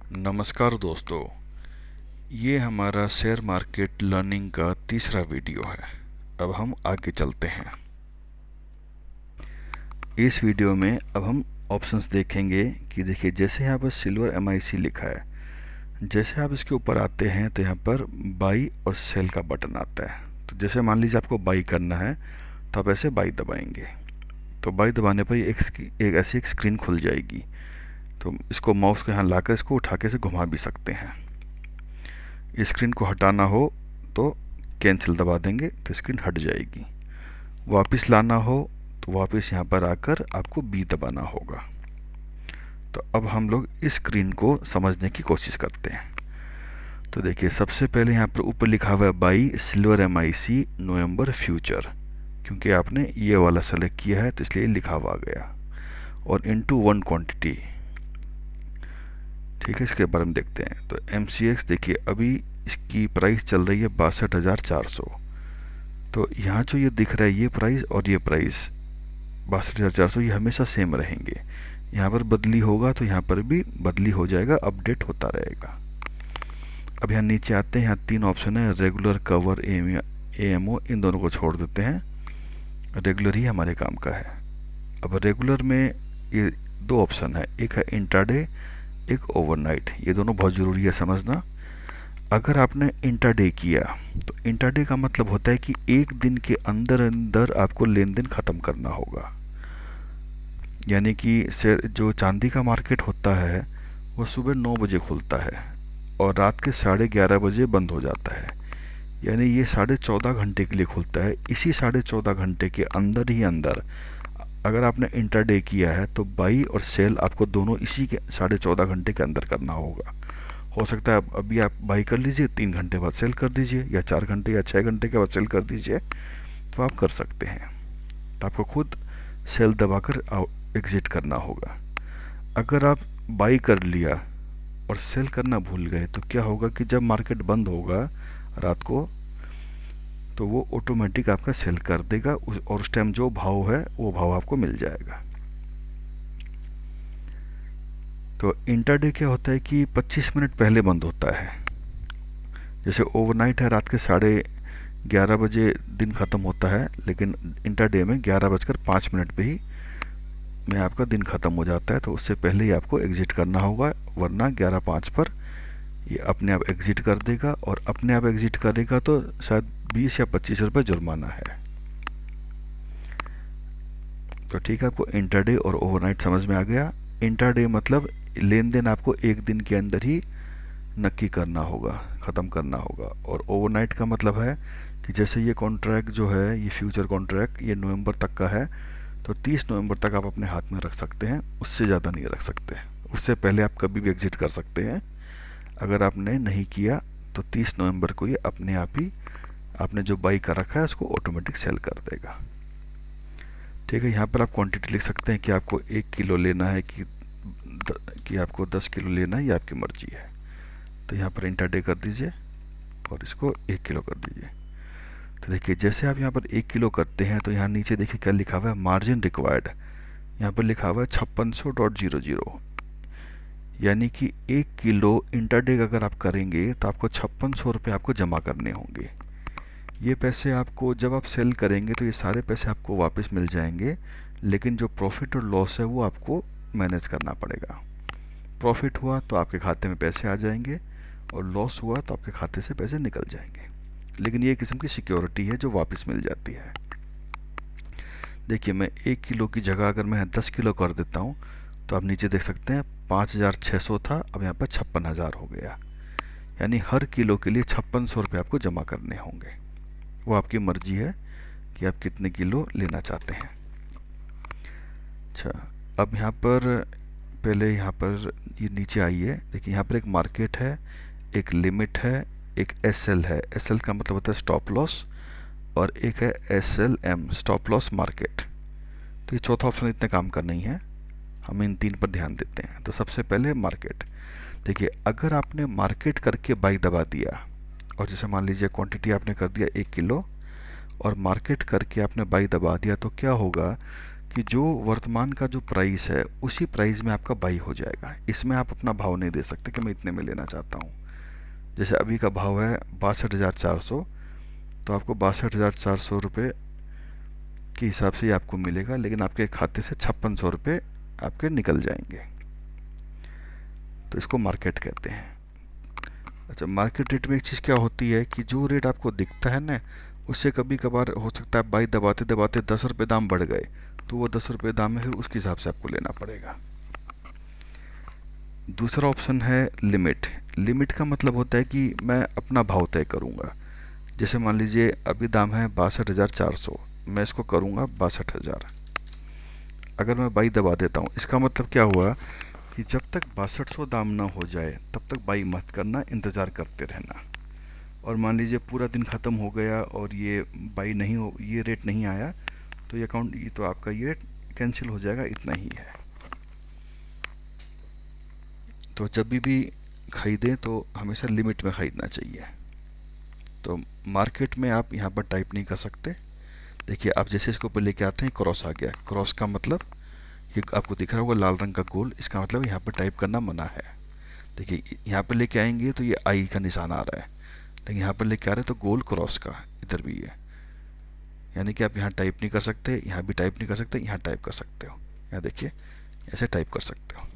नमस्कार दोस्तों, ये हमारा शेयर मार्केट लर्निंग का तीसरा वीडियो है। अब हम आगे चलते हैं। इस वीडियो में अब हम ऑप्शंस देखेंगे कि देखिए, जैसे यहाँ पर सिल्वर MIC लिखा है, जैसे आप इसके ऊपर आते हैं तो यहाँ पर बाई और सेल का बटन आता है। तो जैसे मान लीजिए आपको बाई करना है तो आप ऐसे बाई दबाएंगे, तो बाई दबाने पर एक ऐसी एक स्क्रीन खुल जाएगी। तो इसको माउस के यहाँ लाकर इसको उठा के से घुमा भी सकते हैं। स्क्रीन को हटाना हो तो कैंसिल दबा देंगे तो स्क्रीन हट जाएगी। वापस लाना हो तो वापस यहाँ पर आकर आपको बी दबाना होगा। तो अब हम लोग इस स्क्रीन को समझने की कोशिश करते हैं। तो देखिए, सबसे पहले यहाँ पर ऊपर लिखा हुआ है by silver MIC November future, क्योंकि आपने ये वाला सेलेक्ट किया है तो इसलिए लिखा हुआ आ गया। और इनटू वन क्वांटिटी, ठीक है, इसके बारे में देखते हैं। तो MCX देखिए, अभी इसकी प्राइस चल रही है 62,400। तो यहाँ जो ये दिख रहा है ये प्राइस और ये प्राइस 62,400 ये हमेशा सेम रहेंगे। यहाँ पर बदली होगा तो यहाँ पर भी बदली हो जाएगा, अपडेट होता रहेगा। अब यहाँ नीचे आते हैं, यहाँ तीन ऑप्शन है, रेगुलर, कवर, AMO, इन दोनों को छोड़ देते हैं। रेगुलर ही हमारे काम का है। अब रेगुलर में ये दो ऑप्शन है, एक है इंट्राडे, एक ओवरनाइट। ये दोनों बहुत ज़रूरी है समझना। अगर आपने इंट्राडे किया तो इंट्राडे का मतलब होता है कि एक दिन के अंदर अंदर आपको लेन देन ख़त्म करना होगा। यानी कि जो चांदी का मार्केट होता है वो सुबह 9 बजे खुलता है और रात के 11:30 बजे बंद हो जाता है। यानी ये 14.5 घंटे के लिए खुलता है। इसी 14.5 घंटे के अंदर ही अंदर अगर आपने इंट्राडे किया है तो बाई और सेल आपको दोनों इसी के 14.5 घंटे के अंदर करना होगा। हो सकता है अभी आप बाई कर लीजिए, 3 घंटे बाद सेल कर दीजिए, या 4 घंटे या 6 घंटे के बाद सेल कर दीजिए, तो आप कर सकते हैं। तो आपको खुद सेल दबाकर एग्जिट करना होगा। अगर आप बाई कर लिया और सेल करना भूल गए तो क्या होगा कि जब मार्केट बंद होगा रात को तो वो ऑटोमेटिक आपका सेल कर देगा और उस टाइम जो भाव है वो भाव आपको मिल जाएगा। तो इंट्राडे क्या होता है कि 25 मिनट पहले बंद होता है। जैसे ओवरनाइट है, रात के 11:30 बजे दिन ख़त्म होता है, लेकिन इंट्राडे में 11:05 पे ही में आपका दिन ख़त्म हो जाता है। तो उससे पहले ही आपको एग्ज़िट करना होगा, वरना 11:05 पर ये अपने आप एग्ज़िट कर देगा। और अपने आप एग्ज़िट करेगा तो शायद 20 या 25 रुपये जुर्माना है। तो ठीक है, आपको इंट्राडे और ओवरनाइट समझ में आ गया। इंट्राडे मतलब लेन देन आपको एक दिन के अंदर ही नक्की करना होगा, ख़त्म करना होगा। और ओवरनाइट का मतलब है कि जैसे ये कॉन्ट्रैक्ट जो है, ये फ्यूचर कॉन्ट्रैक्ट ये नवंबर तक का है, तो 30 नवंबर तक आप अपने हाथ में रख सकते हैं, उससे ज़्यादा नहीं रख सकते। उससे पहले आप कभी भी एग्जिट कर सकते हैं। अगर आपने नहीं किया तो 30 नवंबर को ये अपने आप ही आपने जो बाई कर रखा है उसको ऑटोमेटिक सेल कर देगा। ठीक है, यहाँ पर आप क्वांटिटी लिख सकते हैं कि आपको 1 किलो लेना है कि आपको 10 किलो लेना है, ये आपकी मर्जी है। तो यहाँ पर इंट्राडे कर दीजिए और इसको 1 किलो कर दीजिए। तो देखिए, जैसे आप यहाँ पर 1 किलो करते हैं तो यहाँ नीचे देखिए क्या लिखा हुआ है, मार्जिन रिक्वायर्ड। यहाँ पर लिखा हुआ है 5600.00। यानी कि 1 किलो इंट्राडे अगर आप करेंगे तो आपको 5600 रुपये आपको जमा करने होंगे। ये पैसे आपको जब आप सेल करेंगे तो ये सारे पैसे आपको वापस मिल जाएंगे, लेकिन जो प्रॉफिट और लॉस है वो आपको मैनेज करना पड़ेगा। प्रॉफिट हुआ तो आपके खाते में पैसे आ जाएंगे और लॉस हुआ तो आपके खाते से पैसे निकल जाएंगे। लेकिन ये किस्म की सिक्योरिटी है जो वापस मिल जाती है। देखिए, मैं 1 किलो की जगह अगर मैं 10 किलो कर देता हूँ तो आप नीचे देख सकते हैं 5,600 था, अब यहाँ पर 56,000 हो गया। यानी हर किलो के लिए 5600 रुपये आपको जमा करने होंगे। वो आपकी मर्जी है कि आप कितने किलो लेना चाहते हैं। अच्छा, अब यहाँ पर पहले यहाँ पर ये नीचे आइए। देखिए, यहाँ पर एक मार्केट है, एक लिमिट है, एक SL है। SL का मतलब होता है स्टॉप लॉस, और एक है SLM, स्टॉप लॉस मार्केट। तो ये चौथा ऑप्शन इतने काम का नहीं है, हम इन तीन पर ध्यान देते हैं। तो सबसे पहले मार्केट। देखिए, अगर आपने मार्केट करके बाई दबा दिया और जैसे मान लीजिए क्वांटिटी आपने कर दिया 1 किलो और मार्केट करके आपने बाई दबा दिया, तो क्या होगा कि जो वर्तमान का जो प्राइस है उसी प्राइस में आपका बाई हो जाएगा। इसमें आप अपना भाव नहीं दे सकते कि मैं इतने में लेना चाहता हूँ। जैसे अभी का भाव है 62,400, तो आपको 62,400 के हिसाब से ही आपको मिलेगा, लेकिन आपके खाते से 5600 आपके निकल जाएंगे। तो इसको मार्केट कहते हैं। अच्छा, मार्केट रेट में एक चीज़ क्या होती है कि जो रेट आपको दिखता है ना, उससे कभी कभार हो सकता है बाई दबाते दबाते 10 रुपये दाम बढ़ गए, तो वो 10 रुपये दाम है, फिर उसके हिसाब से आपको लेना पड़ेगा। दूसरा ऑप्शन है लिमिट। लिमिट का मतलब होता है कि मैं अपना भाव तय करूँगा। जैसे मान लीजिए अभी दाम है 62,400, मैं इसको करूँगा 62,000। अगर मैं बाई दबा देता हूँ, इसका मतलब क्या हुआ कि जब तक 6200 दाम ना हो जाए तब तक बाई मत करना, इंतज़ार करते रहना। और मान लीजिए पूरा दिन ख़त्म हो गया और ये बाई नहीं हो, ये रेट नहीं आया, तो ये अकाउंट, ये तो आपका ये कैंसिल हो जाएगा। इतना ही है। तो जब भी ख़रीदें तो हमेशा लिमिट में ख़रीदना चाहिए। तो मार्केट में आप यहाँ पर टाइप नहीं कर सकते। देखिए, आप जैसे इसको ऊपर लेके आते हैं, क्रॉस आ गया। क्रॉस का मतलब ये आपको दिख रहा होगा लाल रंग का गोल, इसका मतलब यहाँ पर टाइप करना मना है। देखिए, यहाँ पर लेके आएंगे तो ये आई का निशान आ रहा है, लेकिन यहाँ पर लेके आ रहे हैं तो गोल क्रॉस का इधर भी है। यानी कि आप यहाँ टाइप नहीं कर सकते, यहाँ भी टाइप नहीं कर सकते, यहाँ टाइप कर सकते हो। यहाँ देखिए, ऐसे टाइप कर सकते हो।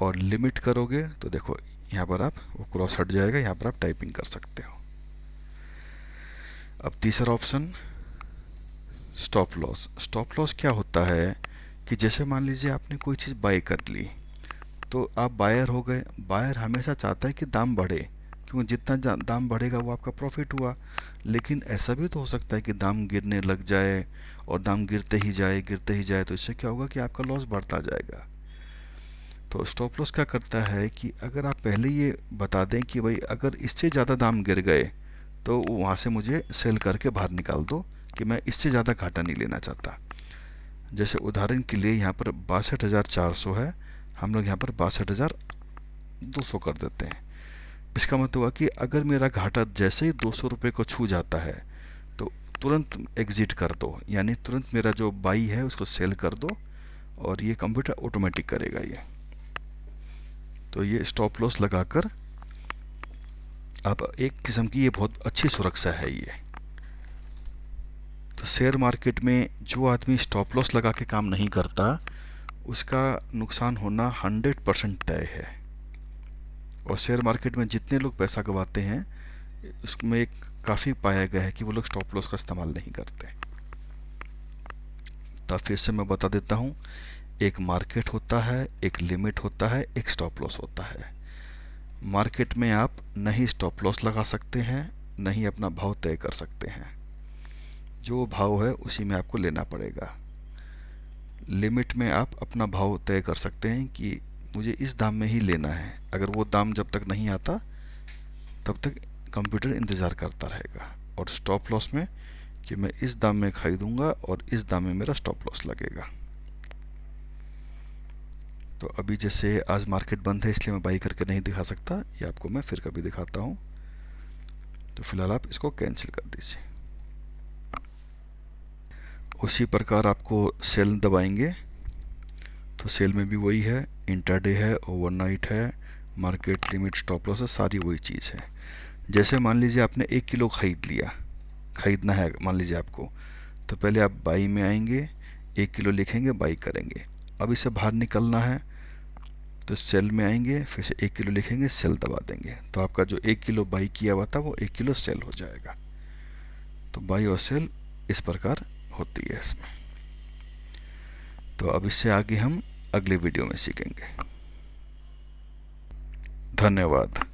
और लिमिट करोगे तो देखो यहाँ पर आप वो क्रॉस हट जाएगा, यहाँ पर आप टाइपिंग कर सकते हो। अब तीसरा option, stop loss. Stop loss क्या होता है कि जैसे मान लीजिए आपने कोई चीज़ बाय कर ली, तो आप बायर हो गए। बायर हमेशा चाहता है कि दाम बढ़े, क्योंकि जितना दाम बढ़ेगा वो आपका प्रॉफिट हुआ। लेकिन ऐसा भी तो हो सकता है कि दाम गिरने लग जाए और दाम गिरते ही जाए, गिरते ही जाए, तो इससे क्या होगा कि आपका लॉस बढ़ता जाएगा। तो स्टॉप लॉस क्या करता है कि अगर आप पहले ये बता दें कि भाई अगर इससे ज़्यादा दाम गिर गए तो वहाँ से मुझे सेल करके बाहर निकाल दो, कि मैं इससे ज़्यादा घाटा नहीं लेना चाहता। जैसे उदाहरण के लिए यहाँ पर 62,400 है, हम लोग यहाँ पर 62,200 कर देते हैं। इसका मतलब हुआ कि अगर मेरा घाटा जैसे ही 200 रुपये को छू जाता है तो तुरंत एग्जिट कर दो, यानी तुरंत मेरा जो बाई है उसको सेल कर दो, और ये कंप्यूटर ऑटोमेटिक करेगा ये। तो ये स्टॉप लॉस लगाकर आप एक किस्म की ये बहुत अच्छी सुरक्षा है ये। तो शेयर मार्केट में जो आदमी स्टॉप लॉस लगा के काम नहीं करता, उसका नुकसान होना 100% तय है। और शेयर मार्केट में जितने लोग पैसा गंवाते हैं, उसमें एक काफ़ी पाया गया है कि वो लोग स्टॉप लॉस का इस्तेमाल नहीं करते। तो फिर से मैं बता देता हूँ, एक मार्केट होता है, एक लिमिट होता है, एक स्टॉप लॉस होता है। मार्केट में आप नहीं स्टॉप लॉस लगा सकते हैं, नहीं अपना भाव तय कर सकते हैं। जो भाव है उसी में आपको लेना पड़ेगा। लिमिट में आप अपना भाव तय कर सकते हैं कि मुझे इस दाम में ही लेना है। अगर वो दाम जब तक नहीं आता तब तक कंप्यूटर इंतज़ार करता रहेगा। और स्टॉप लॉस में कि मैं इस दाम में खरीदूंगा और इस दाम में मेरा स्टॉप लॉस लगेगा। तो अभी जैसे आज मार्केट बंद है इसलिए मैं बाई करके नहीं दिखा सकता, ये आपको मैं फिर कभी दिखाता हूँ। तो फिलहाल आप इसको कैंसिल कर दीजिए। उसी प्रकार आपको सेल दबाएंगे तो सेल में भी वही है, इंट्राडे है, ओवरनाइट है, मार्केट लिमिट, स्टॉप लॉस है, सारी वही चीज़ है। जैसे मान लीजिए आपने 1 किलो खरीद लिया, खरीदना है मान लीजिए आपको, तो पहले आप बाई में आएंगे, 1 किलो लिखेंगे, बाई करेंगे। अब इसे बाहर निकलना है तो सेल में आएंगे, फिर से 1 किलो लिखेंगे, सेल दबा देंगे, तो आपका जो 1 किलो बाई किया हुआ था वो 1 किलो सेल हो जाएगा। तो बाई और सेल इस प्रकार होती है इसमें। तो अब इससे आगे हम अगले वीडियो में सीखेंगे। धन्यवाद।